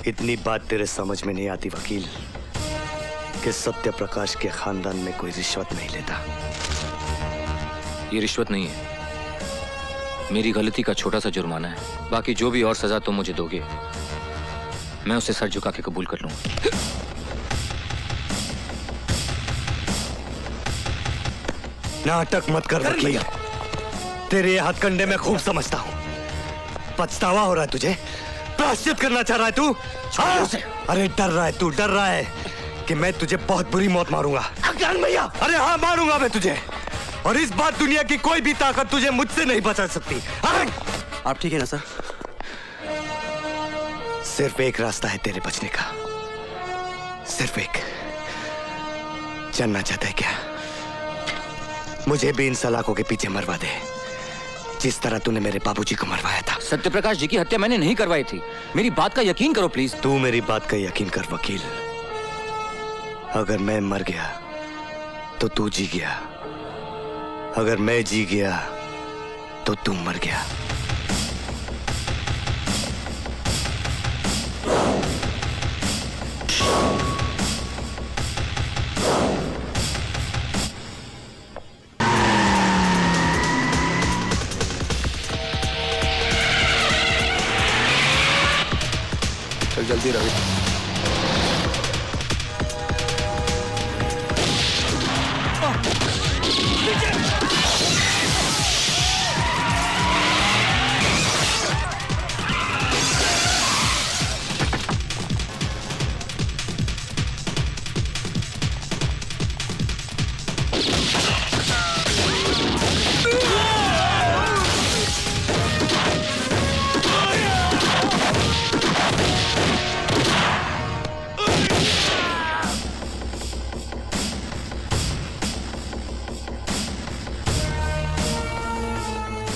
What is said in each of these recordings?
इतनी बात तेरे समझ में नहीं आती वकील कि सत्य प्रकाश के खानदान में कोई रिश्वत नहीं लेता। ये रिश्वत नहीं है, मेरी गलती का छोटा सा जुर्माना है। बाकी जो भी और सजा तुम मुझे दोगे मैं उसे सर झुका के कबूल कर लूंगा। नाटक मत कर वकील, तेरे हथकंडे में खूब समझता हूं। पछतावा हो रहा है तुझे, प्रायश्चित करना चाह रहा है तू? हाँ? अरे डर रहा है तू, डर रहा है कि मैं तुझे बहुत बुरी मौत मारूंगा। भैया, अरे हाँ मारूंगा मैं तुझे, और इस बात दुनिया की कोई भी ताकत तुझे मुझसे नहीं बचा सकती। आप ठीक है ना सर? सिर्फ एक रास्ता है तेरे बचने का, सिर्फ एक। जानना चाहता है क्या? मुझे भी इन सलाखों के पीछे मरवा दे, जिस तरह तूने मेरे बाबूजी को मरवाया था। सत्यप्रकाश जी की हत्या मैंने नहीं करवाई थी, मेरी बात का यकीन करो प्लीज। तू मेरी बात का यकीन कर वकील, अगर मैं मर गया तो तू जी गया, अगर मैं जी गया तो तू मर गया। चल जल्दी रवि।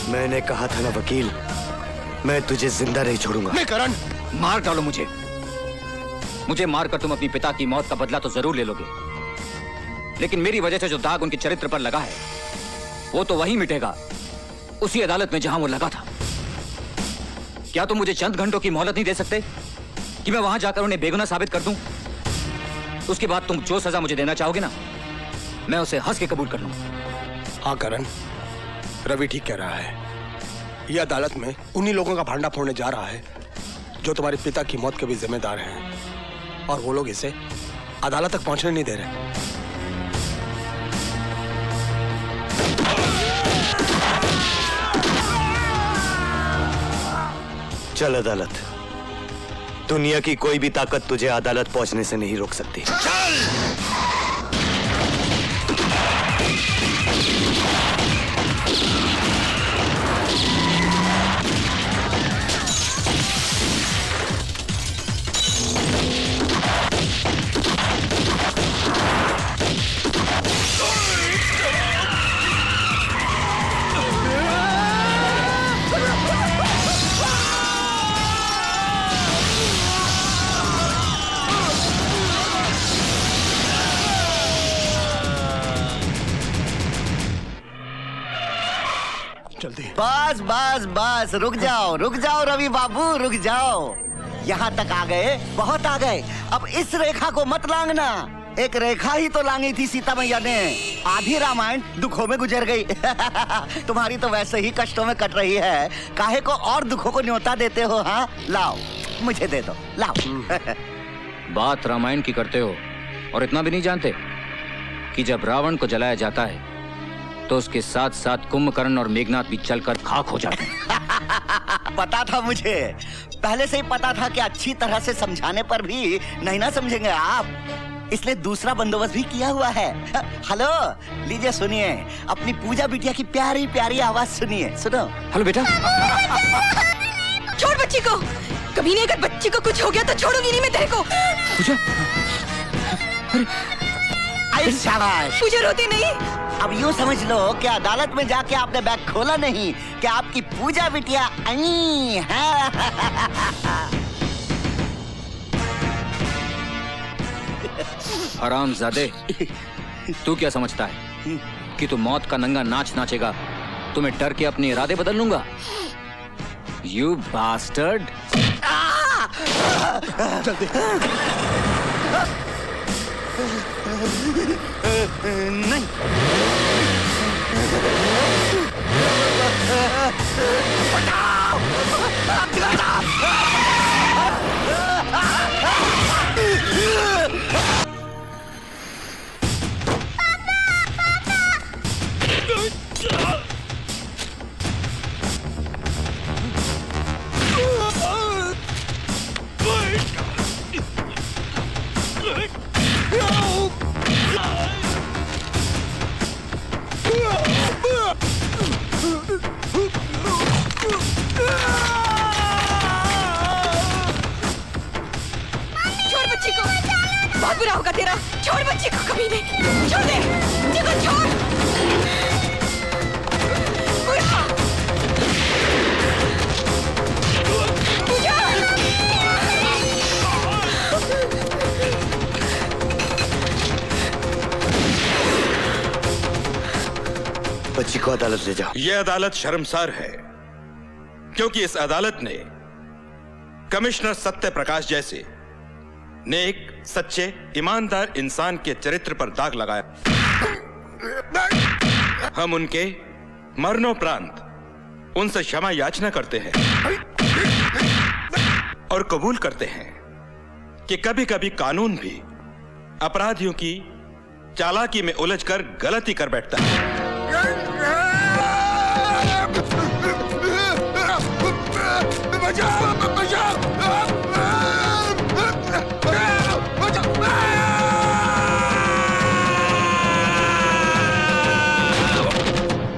मैंने कहा था ना वकील, मैं तुझे जिंदा नहीं छोड़ूंगा। नहीं करण, मार डालो मुझे मारकर तुम अपनी पिता की मौत का बदला तो जरूर ले लोगे, लेकिन मेरी वजह से जो दाग उनके चरित्र पर लगा है वो तो वही मिटेगा, उसी अदालत में जहां वो लगा था। क्या तुम मुझे चंद घंटों की मोहलत नहीं दे सकते कि मैं वहां जाकर उन्हें बेगुनाह साबित कर दूं? उसके बाद तुम जो सजा मुझे देना चाहोगे ना, मैं उसे हंस के कबूल कर लूंगा। हाँ करण, रवि ठीक कह रहा है। यह अदालत में उन्हीं लोगों का भांडा फोड़ने जा रहा है जो तुम्हारे पिता की मौत के भी जिम्मेदार हैं, और वो लोग इसे अदालत तक पहुंचने नहीं दे रहे। चल अदालत, दुनिया की कोई भी ताकत तुझे अदालत पहुंचने से नहीं रोक सकती। चल! जल्दी। बस बस बस, रुक जाओ रवि बाबू, रुक जाओ। यहाँ तक आ गए, बहुत आ गए। अब इस रेखा को मत लांघना। एक रेखा ही तो लांगी थी सीता मैया ने। आधी रामायण दुखों में गुजर गई। तुम्हारी तो वैसे ही कष्टों में कट रही है, काहे को और दुखों को न्योता देते हो? हाँ लाओ, मुझे दे दो, लाओ। बात रामायण की करते हो और इतना भी नहीं जानते कि जब रावण को जलाया जाता है तो उसके साथ साथ कुंभकर्ण और मेघनाथ भी जलकर खाक हो जाते हैं। पता था मुझे, पहले से ही पता था कि अच्छी तरह से समझाने पर भी नहीं ना समझेंगे आप, इसलिए दूसरा बंदोबस्त भी किया हुआ है। हेलो, लीजिए सुनिए, अपनी पूजा बिटिया की प्यारी प्यारी आवाज सुनिए, सुनो। हेलो बेटा। छोड़ बच्ची को, कभी नहीं, अगर बच्ची को कुछ हो गया तो छोड़ूंगी नहीं मैं तेरे को। पूजा, अरे शाबाश, पूजा रोती नहीं। अब यूँ समझ लो कि अदालत में जाके आपने बैग खोला नहीं, कि आपकी पूजा बिटिया आई है। हरामजादे, तू क्या समझता है कि तू मौत का नंगा नाच नाचेगा तो मैं डर के अपने इरादे बदल लूंगा? You bastard! जल्दी। नहीं। छोड़ बच्ची को, बहुत बुरा होगा तेरा। छोड़ बच्ची को, कभी नहीं। छोड़ दे बच्ची को, छोड़। बुरा। पूजा। बच्ची को अदालत ले जाओ। यह अदालत शर्मसार है क्योंकि इस अदालत ने कमिश्नर सत्य प्रकाश जैसे नेक, सच्चे, ईमानदार इंसान के चरित्र पर दाग लगाया। हम उनके मरणोपरांत उनसे क्षमा याचना करते हैं और कबूल करते हैं कि कभी कभी कानून भी अपराधियों की चालाकी में उलझकर गलती कर बैठता है।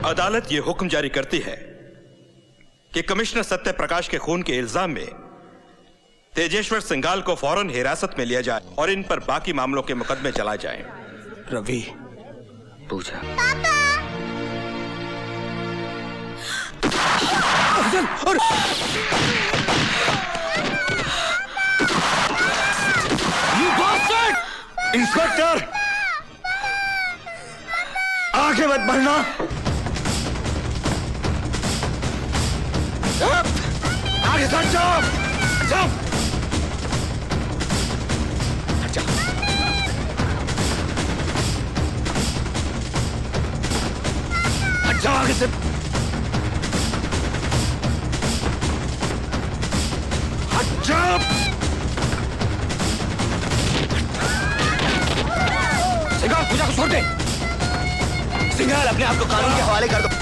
अदालत यह हुक्म जारी करती है कि कमिश्नर सत्य प्रकाश के खून के इल्जाम में तेजेश्वर सिंघाल को फौरन हिरासत में लिया जाए और इन पर बाकी मामलों के मुकदमे चलाए जाएं। रवि, पूजा। इंस्पेक्टर, आगे मत बढ़ना। आगे सट जाओ। जाओ। हट जाओ। हट जाओ आगे से। हट जाओ। सिंघाल, पूजा को छोड़ दे। सिंघाल, अपने आप को कानून के हवाले कर दो।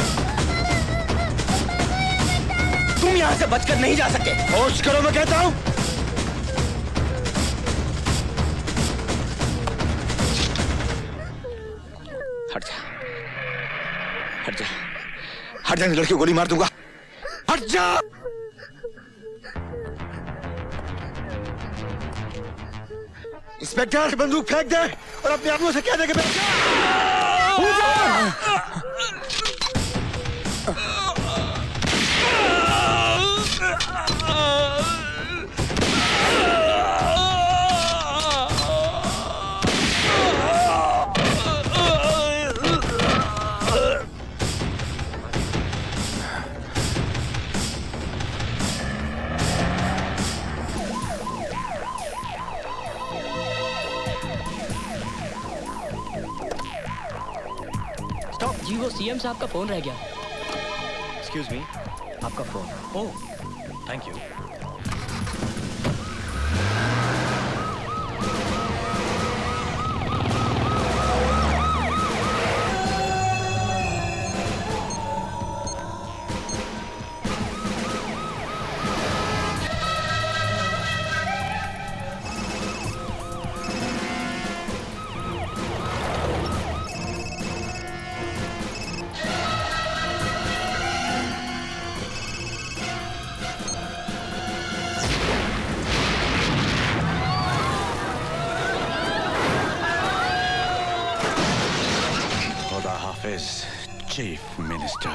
तुम यहां से बचकर नहीं जा सकते। होश करो, मैं कहता हूं। हट जा, हट जा। हट जाने, लड़की को गोली मार दूंगा। हट जा। इंस्पेक्टर, बंदूक फेंक दे और अपने आदमियों से कह दे कि जी वो सीएम साहब का फोन रह गया। एक्सक्यूज मी, आपका phone. Oh, thank you. Chief Minister.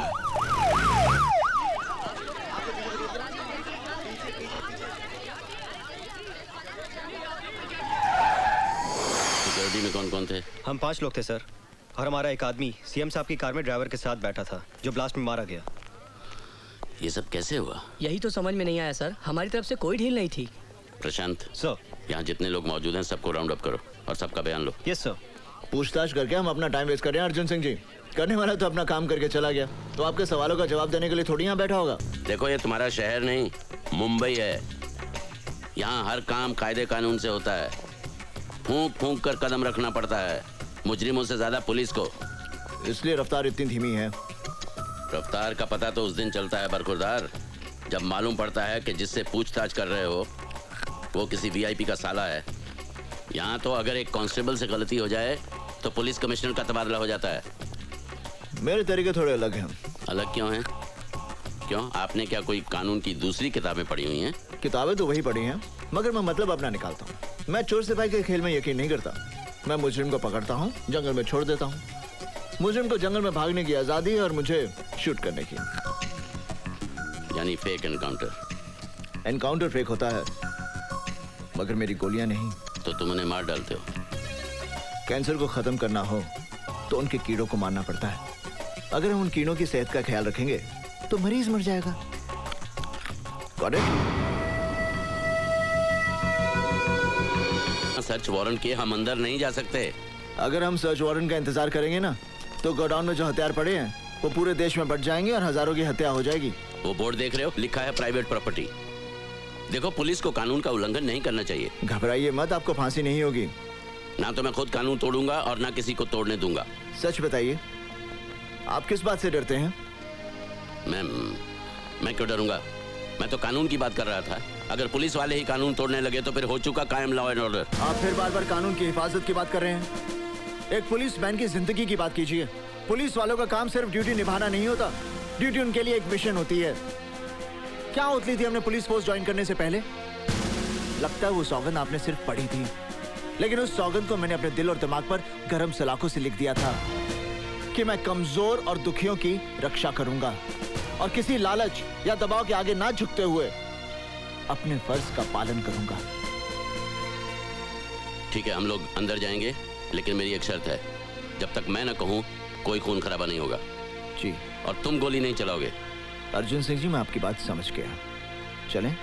Security में कौन कौन थे? हम 5 लोग थे सर, और हमारा एक आदमी सीएम साहब की कार में ड्राइवर के साथ बैठा था जो ब्लास्ट में मारा गया। ये सब कैसे हुआ? यही तो समझ में नहीं आया सर, हमारी तरफ से कोई ढील नहीं थी। प्रशांत, सर। यहाँ जितने लोग मौजूद हैं सबको राउंड अप करो और सबका बयान लो। Yes sir. पूछताछ करके हम अपना टाइम वेस्ट कर रहे हैं अर्जुन सिंह जी। करने वाला तो अपना काम करके चला गया, तो आपके सवालों का जवाब देने के लिए थोड़ी यहाँ बैठा होगा। देखो, ये तुम्हारा शहर नहीं मुंबई है। यहाँ हर काम कायदे कानून से होता है। फूंक फूंक कर कदम रखना पड़ता है, मुजरिमों से ज्यादा पुलिस को। इसलिए रफ्तार इतनी धीमी है। रफ्तार का पता तो उस दिन चलता है बरखुरदार, जब मालूम पड़ता है कि जिससे पूछताछ कर रहे हो वो किसी वीआईपी का साला है। यहाँ तो अगर एक कांस्टेबल से गलती हो जाए तो पुलिस कमिश्नर का तबादला हो जाता है। मेरे तरीके थोड़े अलग हैं। अलग क्यों हैं? क्यों, आपने क्या कोई कानून की दूसरी किताबें पढ़ी हुई हैं? किताबें तो वही पढ़ी हैं, मगर मैं मतलब अपना निकालता हूँ। मैं चोर सिपाही के खेल में यकीन नहीं करता। मैं मुजरिम को पकड़ता हूँ, जंगल में छोड़ देता हूँ। मुजरिम को जंगल में भागने की आजादी है और मुझे शूट करने की। यानी फेक एनकाउंटर। एनकाउंटर फेक होता है, मगर मेरी गोलियां नहीं। तो तुम उन्हें मार डालते हो। कैंसर को खत्म करना हो तो उनके कीड़ों को मारना पड़ता है। अगर हम उन कीड़ों की सेहत का ख्याल रखेंगे तो मरीज मर जाएगा। Got it? सर्च वारंट के हम अंदर नहीं जा सकते। अगर हम सर्च वारंट का इंतजार करेंगे ना, तो गोडाउन में जो हथियार पड़े हैं वो पूरे देश में बट जाएंगे और हजारों की हत्या हो जाएगी। वो बोर्ड देख रहे हो, लिखा है प्राइवेट प्रॉपर्टी। देखो, पुलिस को कानून का उल्लंघन नहीं करना चाहिए। घबराइए मत, आपको फांसी नहीं होगी। ना तो मैं खुद कानून तोड़ूंगा और ना किसी को तोड़ने दूंगा। सच बताइए, आप किस बात से डरते हैं? मैं क्यों डरूंगा? मैं तो कानून की बात कर रहा था। अगर पुलिस वाले ही कानून तोड़ने लगे तो फिर हो चुका कायम लॉ एंड ऑर्डर। आप फिर बार बार कानून की हिफाजत की बात कर रहे हैं। एक पुलिस मैन की जिंदगी की बात कीजिए। पुलिस वालों का काम सिर्फ ड्यूटी निभाना नहीं होता, ड्यूटी उनके लिए एक मिशन होती है। क्या उतली थी हमने पुलिस फोर्स ज्वाइन करने से पहले? लगता है वो सौगंध आपने सिर्फ पढ़ी थी, लेकिन उस सौगंध को मैंने अपने दिल और दिमाग पर गरम सलाखों से लिख दिया था कि मैं कमजोर और दुखियों की रक्षा करूंगा और किसी लालच या दबाव के आगे ना झुकते हुए अपने फर्ज का पालन करूंगा। ठीक है, हम लोग अंदर जाएंगे, लेकिन मेरी एक शर्त है। जब तक मैं ना कहूं कोई खून खराबा नहीं होगा। जी। और तुम गोली नहीं चलाओगे। अर्जुन सिंह जी, मैं आपकी बात समझ गया। चलें?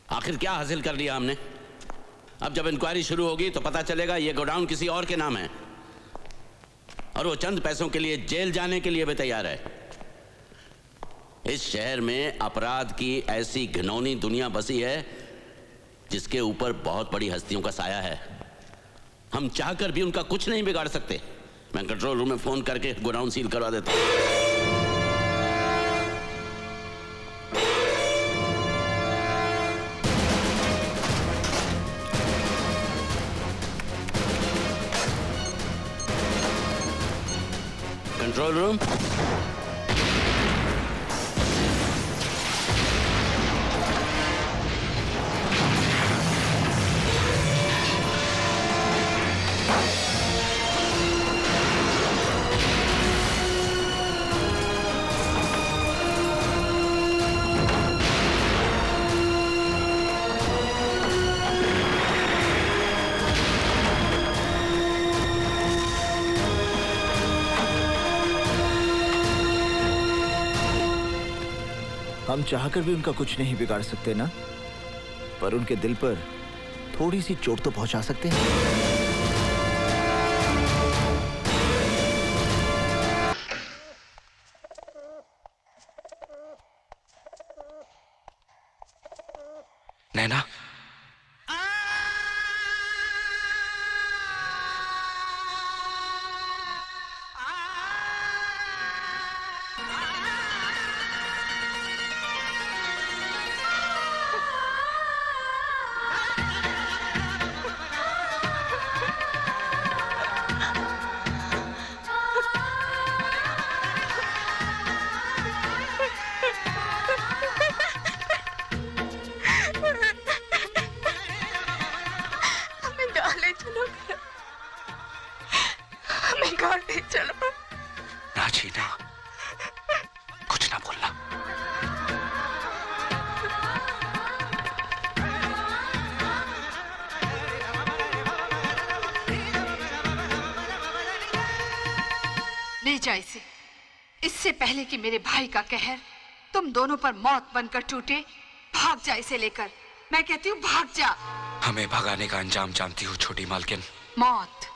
आखिर क्या हासिल कर लिया हमने? अब जब इंक्वायरी शुरू होगी तो पता चलेगा ये गोडाउन किसी और के नाम है और वो चंद पैसों के लिए जेल जाने के लिए भी तैयार है। इस शहर में अपराध की ऐसी घिनौनी दुनिया बसी है जिसके ऊपर बहुत बड़ी हस्तियों का साया है। हम चाहकर भी उनका कुछ नहीं बिगाड़ सकते। मैं कंट्रोल रूम में फोन करके गोडाउन सील करवा देता हूं। कंट्रोल रूम, हम चाहकर भी उनका कुछ नहीं बिगाड़ सकते ना, पर उनके दिल पर थोड़ी सी चोट तो पहुंचा सकते हैं। नैना, ना जीना, कुछ ना बोलना। ले जा इसे, इससे पहले कि मेरे भाई का कहर तुम दोनों पर मौत बनकर टूटे। भाग जा इसे लेकर, मैं कहती हूँ भाग जा। हमें भगाने का अंजाम जानती हूँ छोटी मालकिन। मौत,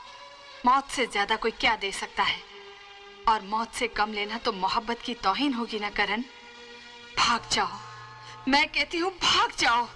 मौत से ज्यादा कोई क्या दे सकता है, और मौत से कम लेना तो मोहब्बत की तौहीन होगी ना करण। भाग जाओ, मैं कहती हूँ भाग जाओ।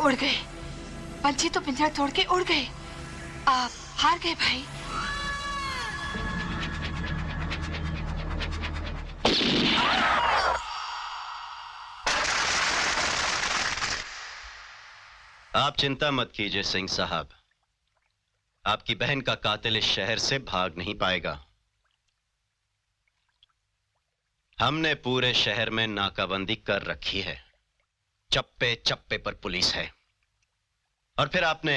उड़ गए पंछी, तो पिंजरा तोड़ के उड़ गए। आप हार गए भाई। आप चिंता मत कीजिए सिंह साहब, आपकी बहन का कातिल इस शहर से भाग नहीं पाएगा। हमने पूरे शहर में नाकाबंदी कर रखी है, चप्पे चप्पे पर पुलिस है। और फिर आपने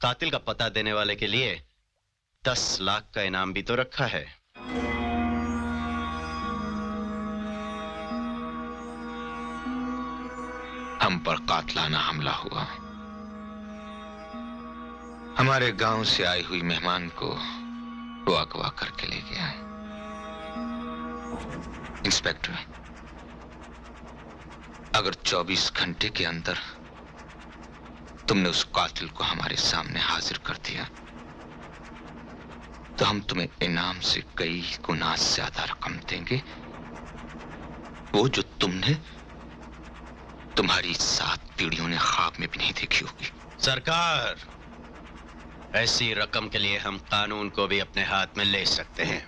कातिल का पता देने वाले के लिए 10 लाख का इनाम भी तो रखा है। हम पर कातलाना हमला हुआ। हमारे गांव से आई हुई मेहमान को वो अगवा करके ले गया। इंस्पेक्टर, अगर 24 घंटे के अंदर तुमने उस कातिल को हमारे सामने हाजिर कर दिया तो हम तुम्हें इनाम से कई गुना ज्यादा रकम देंगे, वो जो तुमने तुम्हारी 7 पीढ़ियों ने ख्वाब में भी नहीं देखी होगी। सरकार, ऐसी रकम के लिए हम कानून को भी अपने हाथ में ले सकते हैं।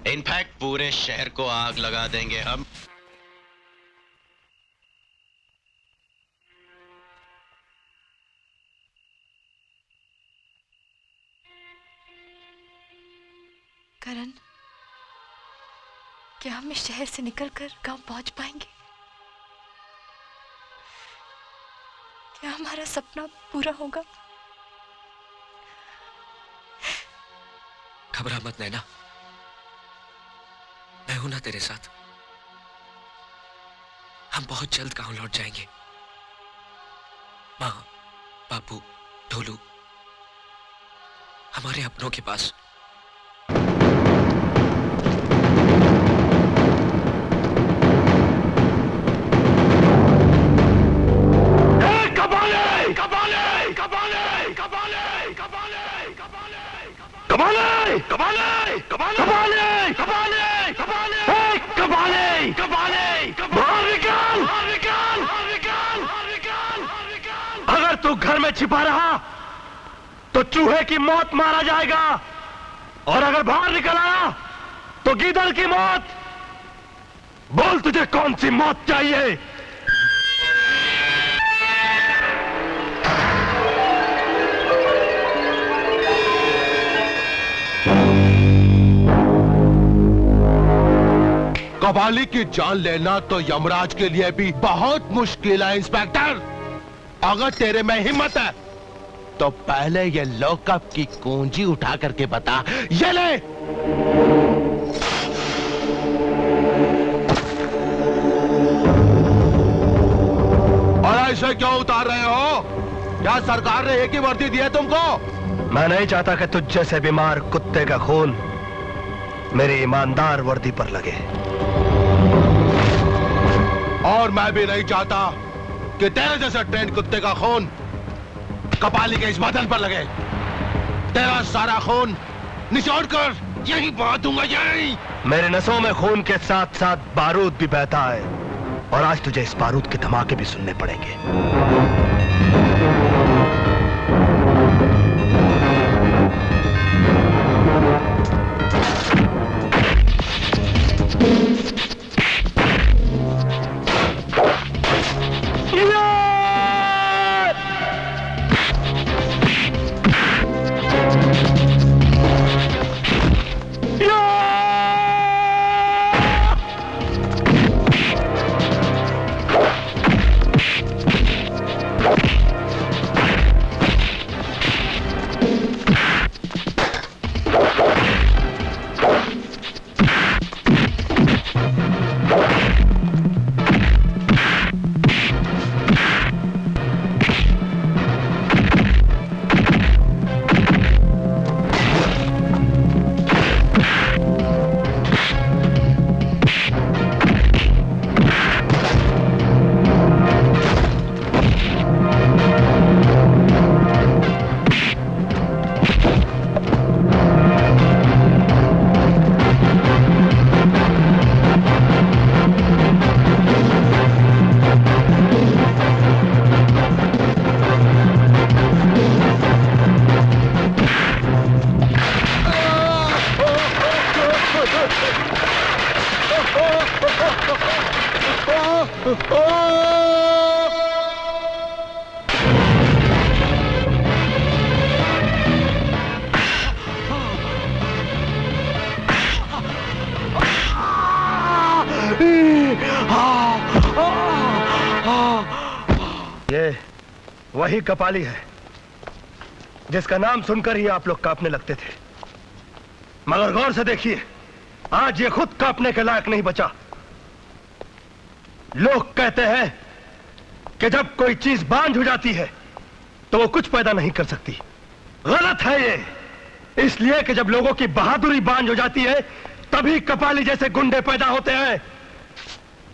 इनफैक्ट पूरे शहर को आग लगा देंगे हम। करण, क्या हम इस शहर से निकलकर गांव पहुंच पाएंगे? क्या हमारा सपना पूरा होगा? घबरा मत नैना, मैं हूं ना तेरे साथ। हम बहुत जल्द गांव लौट जाएंगे। माँ, बापू, ढोलू हमारे अपनों के पास। अगर तू घर में छिपा रहा तो चूहे की मौत मारा जाएगा, और अगर बाहर निकल आया तो गीदड़ की मौत। बोल, तुझे कौन सी मौत चाहिए? कबाली की जान लेना तो यमराज के लिए भी बहुत मुश्किल है इंस्पेक्टर। अगर तेरे में हिम्मत है तो पहले ये लॉकअप की कुंजी उठा करके बता। ये ले। और ऐसे क्यों उतार रहे हो? क्या सरकार ने एक ही वर्दी दी है तुमको? मैं नहीं चाहता कि तुझ जैसे बीमार कुत्ते का खून मेरी ईमानदार वर्दी पर लगे। और मैं भी नहीं चाहता कि तेरे जैसे ट्रेंड कुत्ते का खून कपाली के इस बदन पर लगे। तेरा सारा खून निचोड़ कर यहीं बहा दूंगा, यहीं। मेरे नसों में खून के साथ साथ बारूद भी बहता है, और आज तुझे इस बारूद के धमाके भी सुनने पड़ेंगे। वही कपाली है जिसका नाम सुनकर ही आप लोग कांपने लगते थे। मगर गौर से देखिए, आज ये खुद कांपने के लायक नहीं बचा। लोग कहते हैं कि जब कोई चीज बांझ हो जाती है तो वो कुछ पैदा नहीं कर सकती। गलत है ये, इसलिए कि जब लोगों की बहादुरी बांझ हो जाती है तभी कपाली जैसे गुंडे पैदा होते हैं।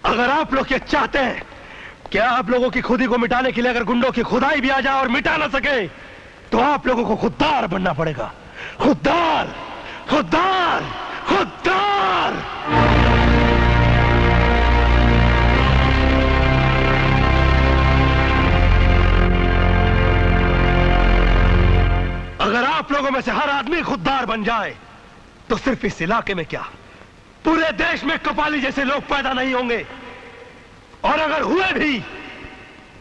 अगर आप लोग ये चाहते हैं कि आप लोगों की खुदी को मिटाने के लिए अगर गुंडों की खुदाई भी आ जाए और मिटा ना सके, तो आप लोगों को खुददार बनना पड़ेगा। खुददार, खुददार, खुददार। अगर आप लोगों में से हर आदमी खुददार बन जाए तो सिर्फ इस इलाके में क्या, पूरे देश में कपाली जैसे लोग पैदा नहीं होंगे। और अगर हुए भी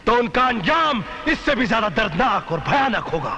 तो उनका अंजाम इससे भी ज्यादा दर्दनाक और भयानक होगा।